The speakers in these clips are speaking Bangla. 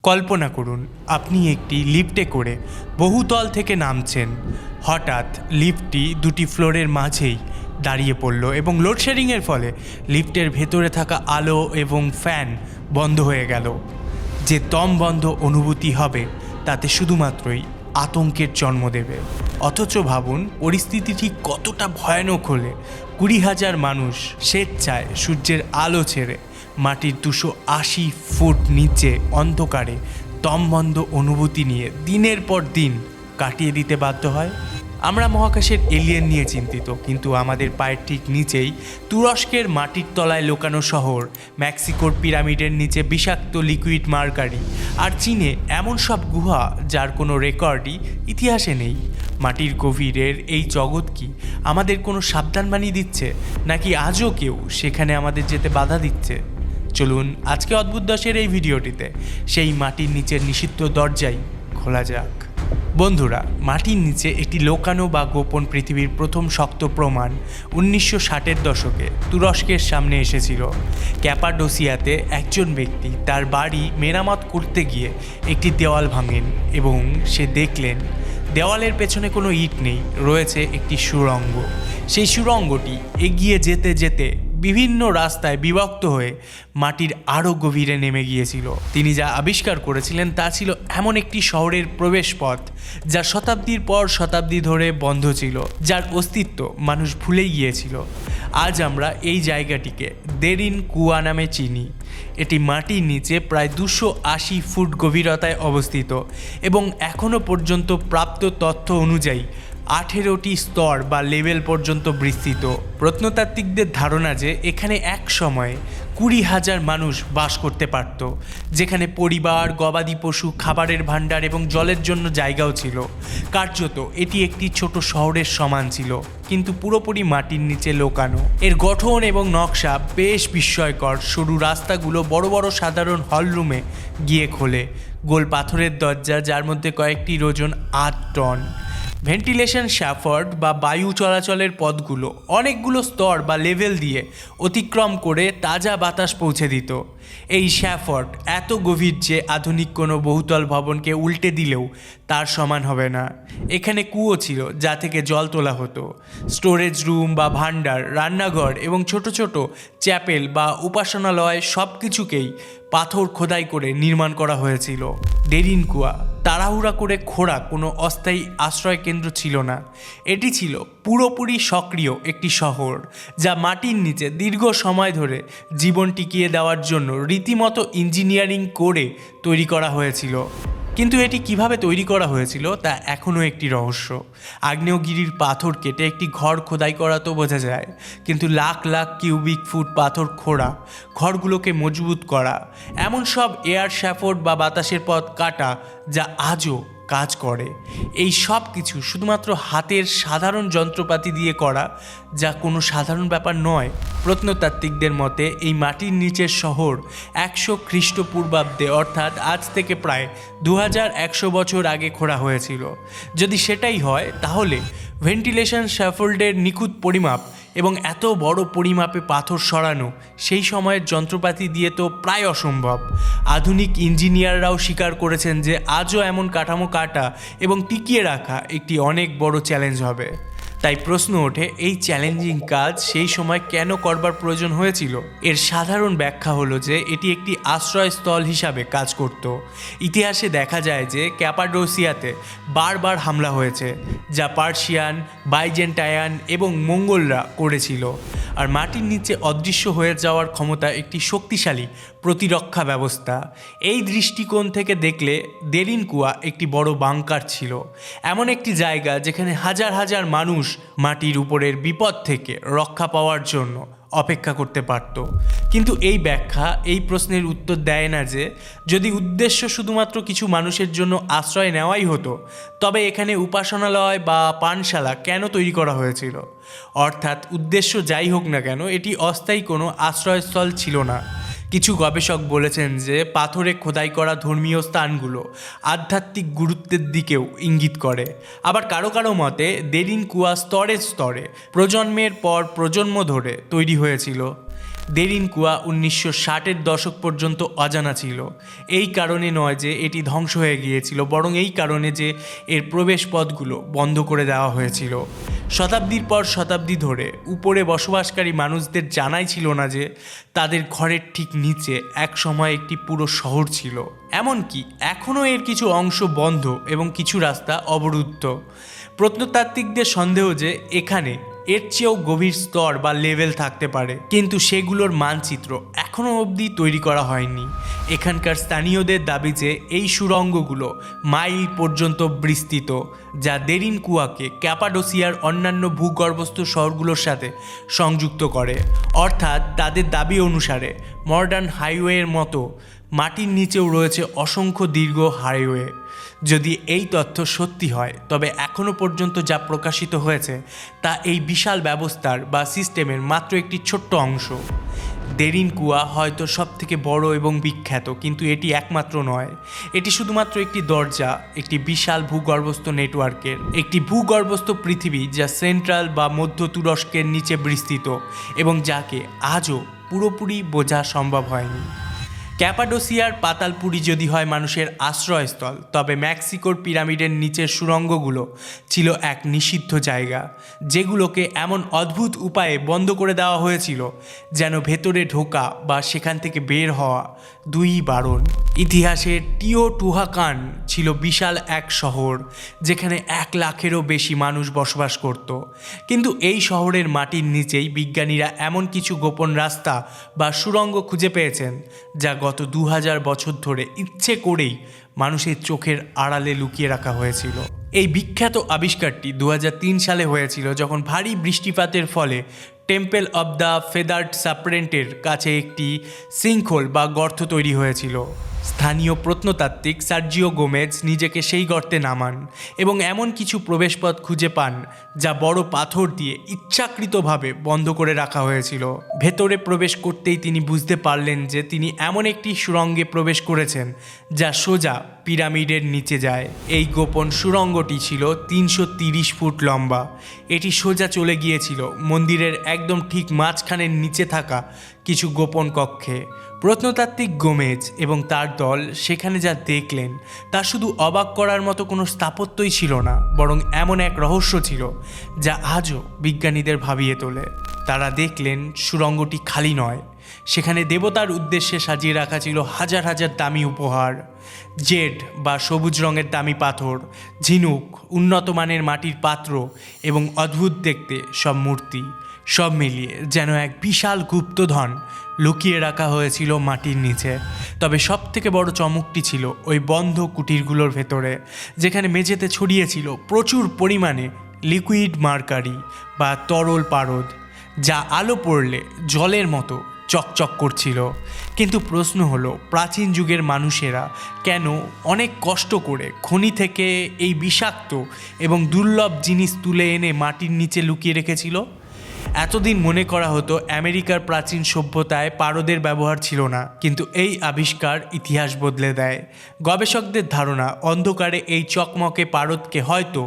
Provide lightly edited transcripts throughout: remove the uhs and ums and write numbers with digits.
কল্পনা করুন আপনি একটি লিফটে করে বহুতল থেকে নামছেন। হঠাৎ লিফটটি দুটি ফ্লোরের মাঝেই দাঁড়িয়ে পড়ল এবং লোডশেডিংয়ের ফলে লিফটের ভেতরে থাকা আলো এবং ফ্যান বন্ধ হয়ে গেল। যে দমবন্ধ অনুভূতি হবে তাতে শুধুমাত্রই আতঙ্কের জন্ম দেবে। অথচ ভাবুন পরিস্থিতি ঠিক কতটা ভয়ানক হলে 20,000 মানুষ স্বেচ্ছায় সূর্যের আলো ছেড়ে মাটির 280 ফুট নিচে অন্ধকারে দমবন্ধ অনুভূতি নিয়ে দিনের পর দিন কাটিয়ে দিতে বাধ্য হয়। আমরা মহাকাশের এলিয়েন নিয়ে চিন্তিত, কিন্তু আমাদের পায়ের ঠিক নিচেই তুরস্কের মাটির তলায় লুকানো শহর, মেক্সিকোর পিরামিডের নিচে বিষাক্ত লিকুইড মার্কারি, আর চীনে এমন সব গুহা যার কোনো রেকর্ডই ইতিহাসে নেই। মাটির গভীরের এই জগৎ কি আমাদের কোনো সাবধানবাণী দিচ্ছে, নাকি আজও কেউ সেখানে আমাদের যেতে বাধা দিচ্ছে? চলুন আজকে অদ্ভুত দশের এই ভিডিওটিতে সেই মাটির নিচের নিষিদ্ধ দরজাই খোলা যাক। বন্ধুরা, মাটির নিচে একটি লোকানো বা গোপন পৃথিবীর প্রথম শক্ত প্রমাণ 1960-এর দশকে তুরস্কের সামনে এসেছিল। ক্যাপাডোসিয়াতে একজন ব্যক্তি তার বাড়ি মেরামত করতে গিয়ে একটি দেওয়াল ভাঙেন এবং সে দেখলেন দেওয়ালের পেছনে কোনো ইট নেই, রয়েছে একটি সুড়ঙ্গ। সেই সুড়ঙ্গটি এগিয়ে যেতে যেতে বিভিন্ন রাস্তায় বিভক্ত হয়ে মাটির আরও গভীরে নেমে গিয়েছিল। তিনি যা আবিষ্কার করেছিলেন তা ছিল এমন একটি শহরের প্রবেশপথ যা শতাব্দীর পর শতাব্দী ধরে বন্ধ ছিল, যার অস্তিত্ব মানুষ ভুলেই গিয়েছিল। আজ আমরা এই জায়গাটিকে দেরিন কুয়া নামে চিনি। এটি মাটির নিচে প্রায় 280 ফুট গভীরতায় অবস্থিত এবং এখনও পর্যন্ত প্রাপ্ত তথ্য অনুযায়ী 18টি স্তর বা লেভেল পর্যন্ত বিস্তৃত। প্রত্নতাত্ত্বিকদের ধারণা যে এখানে এক সময়ে 20,000 মানুষ বাস করতে পারত, যেখানে পরিবার, গবাদি পশু, খাবারের ভাণ্ডার এবং জলের জন্য জায়গাও ছিল। কার্যত এটি একটি ছোট শহরের সমান ছিল, কিন্তু পুরোপুরি মাটির নিচে লুকানো। এর গঠন এবং নকশা বেশ বিস্ময়কর। সরু রাস্তাগুলো বড় বড় সাধারণ হলরুমে গিয়ে খোলে, গোল পাথরের দরজা যার মধ্যে কয়েকটি ওজন 8 টন। ভেন্টিলেশন শ্যাফট বা বায়ু চলাচলের পথগুলো অনেকগুলো স্তর বা লেভেল দিয়ে অতিক্রম করে তাজা বাতাস পৌঁছে দিত। এই শ্যাফট এত গভীর যে আধুনিক কোনো বহুতল ভবনকে উল্টে দিলেও তার সমান হবে না। এখানে কুয়ো ছিল যা থেকে জল তোলা হতো। স্টোরেজ রুম বা ভাণ্ডার, রান্নাঘর এবং ছোট ছোট চ্যাপেল বা উপাসনালয় সব কিছুকেই পাথর খোদাই করে নির্মাণ করা হয়েছিল। দেরিন কুয়া তাড়াহুড়া করে খোঁড়া কোনো অস্থায়ী আশ্রয় কেন্দ্র ছিল না। এটি ছিল পুরোপুরি সক্রিয় একটি শহর যা মাটির নিচে দীর্ঘ সময় ধরে জীবন টিকিয়ে দেওয়ার জন্য রীতিমতো ইঞ্জিনিয়ারিং করে তৈরি করা হয়েছিল। কিন্তু এটি কিভাবে তৈরি করা হয়েছিল তা এখনও একটি রহস্য। আগ্নেয়গিরির পাথর কেটে একটি ঘর খোদাই করা তো বোঝা যায়, কিন্তু লাখ লাখ কিউবিক ফুট পাথর খোঁড়া, ঘরগুলোকে মজবুত করা, এমন সব এয়ার শ্যাফট বা বাতাসের পথ কাটা যা আজও কাজ করে, এই সব কিছু শুধুমাত্র হাতের সাধারণ যন্ত্রপাতি দিয়ে করা, যা কোনো সাধারণ ব্যাপার নয়। প্রত্নতাত্ত্বিকদের মতে এই মাটির নিচের শহর 100 খ্রিস্টপূর্বাব্দে, অর্থাৎ আজ থেকে প্রায় 2100 বছর আগে খোঁড়া হয়েছিল। যদি সেটাই হয় তাহলে ভেন্টিলেশন শ্যাফোল্ডের নিখুঁত পরিমাপ এবং এত বড় পরিমাপে পাথর সরানো সেই সময়ের যন্ত্রপাতি দিয়ে তো প্রায় অসম্ভব। আধুনিক ইঞ্জিনিয়াররাও স্বীকার করেছেন যে আজও এমন কাঠামো কাটা এবং টিকিয়ে রাখা একটি অনেক বড় চ্যালেঞ্জ হবে। তাই প্রশ্ন ওঠে, এই চ্যালেঞ্জিং কাজ সেই সময় কেন করবার প্রয়োজন হয়েছিল? এর সাধারণ ব্যাখ্যা হলো যে এটি একটি আশ্রয়স্থল হিসাবে কাজ করত। ইতিহাসে দেখা যায় যে ক্যাপাডোসিয়াতে বারবার হামলা হয়েছে, যা পার্সিয়ান, বাইজেন্টাইন এবং মঙ্গলরা করেছিল। আর মাটির নিচে অদৃশ্য হয়ে যাওয়ার ক্ষমতা একটি শক্তিশালী প্রতিরক্ষা ব্যবস্থা। এই দৃষ্টিকোণ থেকে দেখলে দেরিন কুয়া একটি বড় বাংকার ছিল, এমন একটি জায়গা যেখানে হাজার হাজার মানুষ মাটির উপরের বিপদ থেকে রক্ষা পাওয়ার জন্য অপেক্ষা করতে পারত। কিন্তু এই ব্যাখ্যা এই প্রশ্নের উত্তর দেয় না যে যদি উদ্দেশ্য শুধুমাত্র কিছু মানুষের জন্য আশ্রয় নেওয়াই হতো, তবে এখানে উপাসনালয় বা পানশালা কেন তৈরি করা হয়েছিল? অর্থাৎ উদ্দেশ্য যাই হোক না কেন, এটি অস্থায়ী কোনো আশ্রয়স্থল ছিল না। কিছু গবেষক বলেছেন যে পাথরে খোদাই করা ধর্মীয় স্থানগুলো আধ্যাত্মিক গুরুত্বের দিকেও ইঙ্গিত করে। আবার কারো কারো মতে দেরিন কুয়া স্তরে স্তরে প্রজন্মের পর প্রজন্ম ধরে তৈরি হয়েছিল। দেরিনকুয়া 1960-এর দশক পর্যন্ত অজানা ছিল। এই কারণে নয় যে এটি ধ্বংস হয়ে গিয়েছিল, বরং এই কারণে যে এর প্রবেশ পথগুলো বন্ধ করে দেওয়া হয়েছিল। শতাব্দীর পর শতাব্দী ধরে উপরে বসবাসকারী মানুষদের জানাই ছিল না যে তাদের ঘরের ঠিক নিচে এক সময় একটি পুরো শহর ছিল। এমনকি এখনও এর কিছু অংশ বন্ধ এবং কিছু রাস্তা অবরুদ্ধ। প্রত্নতাত্ত্বিকদের সন্দেহ যে এখানে এর চেয়েও গভীর স্তর বা লেভেল থাকতে পারে, কিন্তু সেগুলোর মানচিত্র এখনও অবধি তৈরি করা হয়নি। এখানকার স্থানীয়দের দাবি যে এই সুড়ঙ্গগুলো মাইল পর্যন্ত বিস্তৃত, যা দেরিনকুয়াকে ক্যাপাডোসিয়ার অন্যান্য ভূগর্ভস্থ শহরগুলোর সাথে সংযুক্ত করে। অর্থাৎ তাদের দাবি অনুসারে মডার্ন হাইওয়ের মতো মাটির নিচেও রয়েছে অসংখ্য দীর্ঘ হাইওয়ে। যদি এই তথ্য সত্যি হয়, তবে এখনও পর্যন্ত যা প্রকাশিত হয়েছে তা এই বিশাল ব্যবস্থার বা সিস্টেমের মাত্র একটি ছোট্ট অংশ। দেরিনকুয়া হয়তো সবথেকে বড় এবং বিখ্যাত, কিন্তু এটি একমাত্র নয়। এটি শুধুমাত্র একটি দরজা একটি বিশাল ভূগর্ভস্থ নেটওয়ার্কের, একটি ভূগর্ভস্থ পৃথিবী যা সেন্ট্রাল বা মধ্য তুরস্কের নিচে বিস্তৃত এবং যাকে আজও পুরোপুরি বোঝা সম্ভব হয়নি। ক্যাপাডোসিয়ার পাতালপুরি যদি হয় মানুষের আশ্রয়স্থল, তবে মেক্সিকোর পিরামিডের নিচের সুড়ঙ্গগুলো ছিল এক নিষিদ্ধ জায়গা, যেগুলোকে এমন অদ্ভুত উপায়ে বন্ধ করে দেওয়া হয়েছিল যেন ভেতরে ঢোকা বা সেখান থেকে বের হওয়া দুই বারণ। ইতিহাসের টিওটিহুয়াকান ছিল বিশাল এক শহর যেখানে 1 লাখেরও বেশি মানুষ বসবাস করত, কিন্তু এই শহরের মাটির নিচেই বিজ্ঞানীরা এমন কিছু গোপন রাস্তা বা সুড়ঙ্গ খুঁজে পেয়েছেন যা গত 2000 বছর ধরে ইচ্ছে করেই মানুষের চোখের আড়ালে লুকিয়ে রাখা হয়েছিল। এই বিখ্যাত আবিষ্কারটি 2003 সালে হয়েছিল, যখন ভারী বৃষ্টিপাতের ফলে টেম্পল অব দ্য ফেদার্ড সার্পেন্টের কাছে একটি সিঙ্কহোল বা গর্ত তৈরি হয়েছিল। স্থানীয় প্রত্নতাত্ত্বিক সার্জিও গোমেজ নিজেকে সেই গর্তে নামান এবং এমন কিছু প্রবেশপথ খুঁজে পান যা বড় পাথর দিয়ে ইচ্ছাকৃতভাবে বন্ধ করে রাখা হয়েছিল। ভেতরে প্রবেশ করতেই তিনি বুঝতে পারলেন যে তিনি এমন একটি সুড়ঙ্গে প্রবেশ করেছেন যা সোজা পিরামিডের নিচে যায়। এই গোপন সুড়ঙ্গটি ছিল 330 ফুট লম্বা। এটি সোজা চলে গিয়েছিল মন্দিরের একদম ঠিক মাঝখানের নিচে থাকা কিছু গোপন কক্ষে। প্রত্নতাত্ত্বিক গোমেজ এবং তার দল সেখানে যা দেখলেন তা শুধু অবাক করার মতো কোনো স্থাপত্যই ছিল না, বরং এমন এক রহস্য ছিল যা আজও বিজ্ঞানীদের ভাবিয়ে তোলে। তারা দেখলেন সুড়ঙ্গটি খালি নয়, সেখানে দেবতার উদ্দেশ্যে সাজিয়ে রাখা ছিল হাজার হাজার দামি উপহার, জেড বা সবুজ রঙের দামি পাথর, ঝিনুক, উন্নত মানের মাটির পাত্র এবং অদ্ভুত দেখতে সব মূর্তি। সব মিলিয়ে যেন এক বিশাল গুপ্তধন লুকিয়ে রাখা হয়েছিল মাটির নিচে। তবে সব থেকে বড় চমকটি ছিল ওই বন্ধ কুটিরগুলোর ভেতরে, যেখানে মেঝেতে ছড়িয়েছিল প্রচুর পরিমাণে লিকুইড মার্কারি বা তরল পারদ, যা আলো পড়লে জলের মতো চকচক করছিল। কিন্তু প্রশ্ন হলো, প্রাচীন যুগের মানুষেরা কেন অনেক কষ্ট করে খনি থেকে এই বিষাক্ত এবং দুর্লভ জিনিস তুলে এনে মাটির নিচে লুকিয়ে রেখেছিল? এতদিন মনে করা হতো আমেরিকার প্রাচীন সভ্যতায় পারদের ব্যবহার ছিল না, কিন্তু এই আবিষ্কার ইতিহাস বদলে দেয়। গবেষকদের ধারণা, অন্ধকারে এই চকমকে পারদকে হয়তো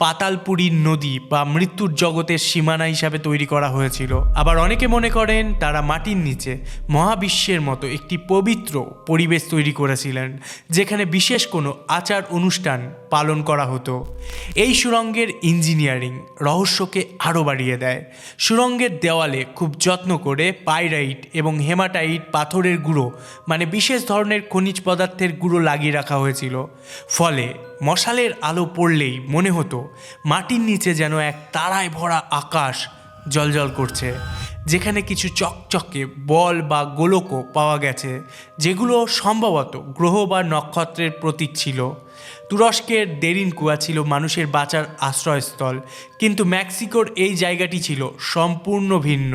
পাতালপুরীর নদী বা মৃত্যুর জগতের সীমানা হিসাবে তৈরি করা হয়েছিল। আবার অনেকে মনে করেন তারা মাটির নিচে মহাবিশ্বের মতো একটি পবিত্র পরিবেশ তৈরি করেছিলেন, যেখানে বিশেষ কোনো আচার অনুষ্ঠান পালন করা হতো। এই সুড়ঙ্গের ইঞ্জিনিয়ারিং রহস্যকে আরও বাড়িয়ে দেয়। সুড়ঙ্গের দেওয়ালে খুব যত্ন করে পাইরাইট এবং হেমাটাইট পাথরের গুঁড়ো, মানে বিশেষ ধরনের খনিজ পদার্থের গুঁড়ো লাগিয়ে রাখা হয়েছিল। ফলে মশালের আলো পড়লেই মনে হতো মাটির নিচে যেন এক তারায় ভরা আকাশ জ্বলজ্বল করছে, যেখানে কিছু চকচকে বল বা গোলকও পাওয়া গেছে, যেগুলো সম্ভবত গ্রহ বা নক্ষত্রের প্রতীক ছিল। তুরস্কের দেরিনকুয়া ছিল মানুষের বাঁচার আশ্রয়স্থল, কিন্তু মেক্সিকোর এই জায়গাটি ছিল সম্পূর্ণ ভিন্ন।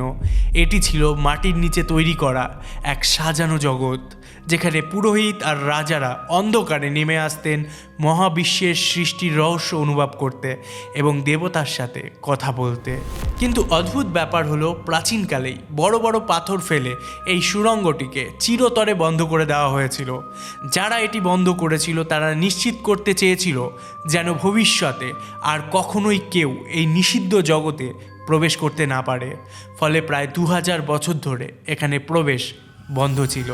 এটি ছিল মাটির নিচে তৈরি করা এক সাজানো জগৎ, যেখানে পুরোহিত আর রাজারা অন্ধকারে নেমে আসতেন মহাবিশ্বের সৃষ্টির রহস্য অনুভব করতে এবং দেবতার সাথে কথা বলতে। কিন্তু অদ্ভুত ব্যাপার হলো, প্রাচীনকালেই বড় বড় পাথর ফেলে এই সুড়ঙ্গটিকে চিরতরে বন্ধ করে দেওয়া হয়েছিল। যারা এটি বন্ধ করেছিল তারা নিশ্চিত করতে চেয়েছিল যেন ভবিষ্যতে আর কখনোই কেউ এই নিষিদ্ধ জগতে প্রবেশ করতে না পারে, ফলে প্রায় 2000 বছর ধরে এখানে প্রবেশ বন্ধ ছিল।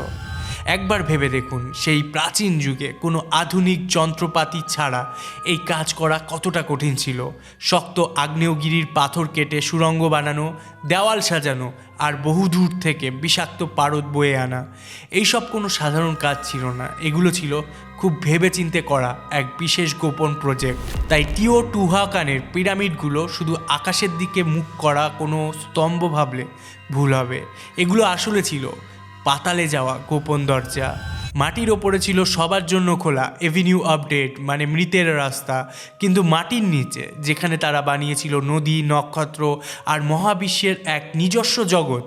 একবার ভেবে দেখুন, সেই প্রাচীন যুগে কোনো আধুনিক যন্ত্রপাতি ছাড়া এই কাজ করা কতটা কঠিন ছিল। শক্ত আগ্নেয়গিরির পাথর কেটে সুড়ঙ্গ বানানো, দেওয়াল সাজানো আর বহু দূর থেকে বিষাক্ত পারদ বয়ে আনা, এইসব কোনো সাধারণ কাজ ছিল না। এগুলো ছিল খুব ভেবেচিন্তে করা এক বিশেষ গোপন প্রজেক্ট। তাই টিওটিহুয়াকানের পিরামিডগুলো শুধু আকাশের দিকে মুখ করা কোনো স্তম্ভ ভাবলে ভুল হবে। এগুলো আসলে ছিল পাতালে যাওয়া গোপন দরজা। মাটির ওপরে ছিল সবার জন্য খোলা এভিনিউ আপডেট, মানে মৃতের রাস্তা। কিন্তু মাটির নিচে, যেখানে তারা বানিয়েছিল নদী, নক্ষত্র আর মহাবিশ্বের এক নিজস্ব জগৎ,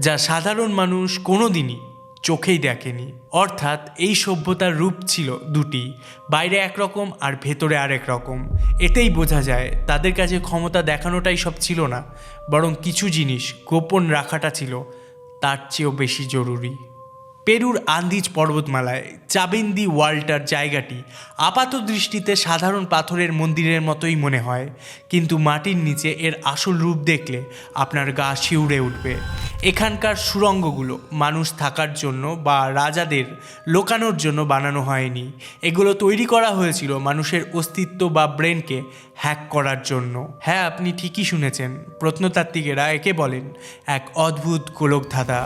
যা সাধারণ মানুষ কোনোদিনই চোখেই দেখেনি। অর্থাৎ এই সভ্যতার রূপ ছিল দুটি, বাইরে একরকম আর ভেতরে আরেক রকম। এতেই বোঝা যায় তাদের কাছে ক্ষমতা দেখানোটাই সব ছিল না, বরং কিছু জিনিস গোপন রাখাটা ছিল তার চেয়েও বেশি জরুরি। পেরুর আন্দিজ পর্বতমালায় চাবিন্দি ওয়াল্টার জায়গাটি আপাত দৃষ্টিতে সাধারণ পাথরের মন্দিরের মতোই মনে হয়, কিন্তু মাটির নিচে এর আসল রূপ দেখলে আপনার গা শিউরে উঠবে। এখানকার সুড়ঙ্গগুলো মানুষ থাকার জন্য বা রাজাদের লোকানোর জন্য বানানো হয়নি। এগুলো তৈরি করা হয়েছিল মানুষের অস্তিত্ব বা ব্রেনকে হ্যাক করার জন্য। হ্যাঁ, আপনি ঠিকই শুনেছেন, প্রত্নতাত্ত্বিকেরা একে বলেন এক অদ্ভুত গোলকধাঁধা।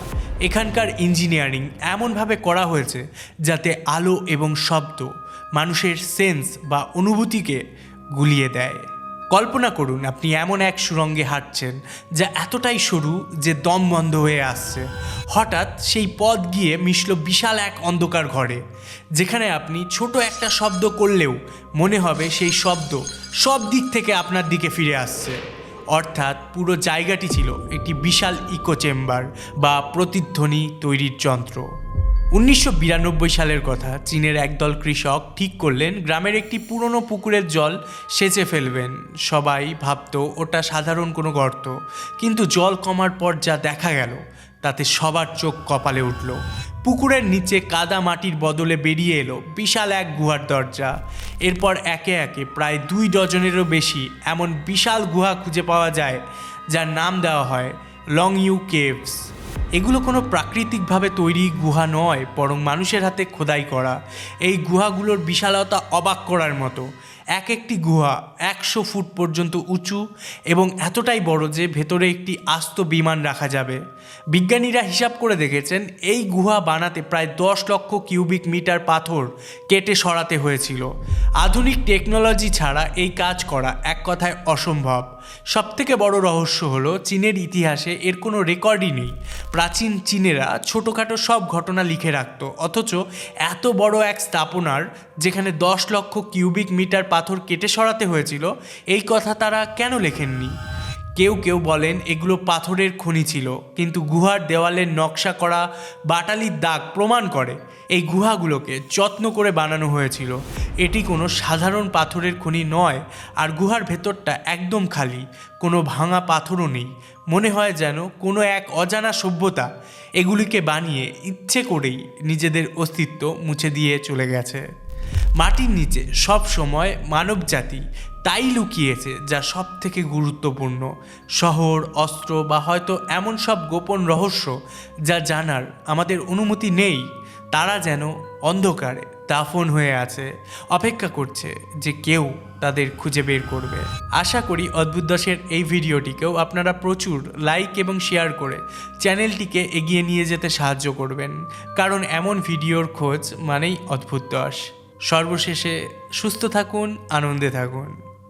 এখানকার ইঞ্জিনিয়ারিং এমনভাবে করা হয়েছে যাতে আলো এবং শব্দ মানুষের সেন্স বা অনুভূতিকে গুলিয়ে দেয়। কল্পনা করুন, আপনি এমন এক সুড়ঙ্গে হাঁটছেন যা এতটাই সরু যে দম বন্ধ হয়ে আসছে। হঠাৎ সেই পথ গিয়ে মিশল বিশাল এক অন্ধকার ঘরে, যেখানে আপনি ছোট একটা শব্দ করলেও মনে হবে সেই শব্দ সব দিক থেকে আপনার দিকে ফিরে আসছে। অর্থাৎ পুরো জায়গাটি ছিল একটি বিশাল ইকো চেম্বার বা প্রতিধ্বনি তৈরির যন্ত্র। 1992 সালের কথা। চীনের একদল কৃষক ঠিক করলেন গ্রামের একটি পুরনো পুকুরের জল সেচে ফেলবেন। সবাই ভাবতো ওটা সাধারণ কোনো গর্ত, কিন্তু জল কমার পর যা দেখা গেল তাতে সবার চোখ কপালে উঠল। পুকুরের নিচে কাদা মাটির বদলে বেরিয়ে এলো বিশাল এক গুহার দরজা। এরপর একে একে প্রায় 2 ডজনেরও বেশি এমন বিশাল গুহা খুঁজে পাওয়া যায়, যার নাম দেওয়া হয় লংইউ কেভস। এগুলো কোনো প্রাকৃতিকভাবে তৈরি গুহা নয়, বরং মানুষের হাতে খোদাই করা। এই গুহাগুলোর বিশালতা অবাক করার মতো। এক একটি গুহা 100 ফুট পর্যন্ত উঁচু এবং এতটাই বড় যে ভেতরে একটি আস্ত বিমান রাখা যাবে। বিজ্ঞানীরা হিসাব করে দেখেছেন এই গুহা বানাতে প্রায় 10 লক্ষ কিউবিক মিটার পাথর কেটে সরাতে হয়েছিল। আধুনিক টেকনোলজি ছাড়া এই কাজ করা এক কথায় অসম্ভব। সবথেকে বড় রহস্য হলো চীনের ইতিহাসে এর কোনো রেকর্ডই নেই। প্রাচীন চীনেরা ছোটোখাটো সব ঘটনা লিখে রাখত, অথচ এত বড় এক স্থাপনার যেখানে 10 লক্ষ কিউবিক মিটার পাথর কেটে সরাতে হয়েছিল, এই কথা তারা কেন লেখেননি? কেউ কেউ বলেন এগুলো পাথরের খনি ছিল, কিন্তু গুহার দেওয়ালের নকশা করা বাটালির দাগ প্রমাণ করে এই গুহাগুলোকে যত্ন করে বানানো হয়েছিল। এটি কোনো সাধারণ পাথরের খনি নয়। আর গুহার ভেতরটা একদম খালি, কোনো ভাঙা পাথরও নেই। মনে হয় যেন কোনো এক অজানা সভ্যতা এগুলিকে বানিয়ে ইচ্ছে করেই নিজেদের অস্তিত্ব মুছে দিয়ে চলে গেছে। মাটির নিচে সব সময় মানবজাতি তাই লুকিয়েছে, যা সব থেকে গুরুত্বপূর্ণ। শহর, অস্ত্র বা হয়তো এমন সব গোপন রহস্য যা জানার আমাদের অনুমতি নেই, তারা যেন অন্ধকারে দাফন হয়ে আছে, অপেক্ষা করছে যে কেউ তাদের খুঁজে বের করবে। আশা করি অদ্ভুত দশের এই ভিডিওটিকেও আপনারা প্রচুর লাইক এবং শেয়ার করে চ্যানেলটিকে এগিয়ে নিয়ে যেতে সাহায্য করবেন, কারণ এমন ভিডিওর খোঁজ মানেই অদ্ভুত দশ। সর্বশেষে সুস্থ থাকুন, আনন্দে থাকুন।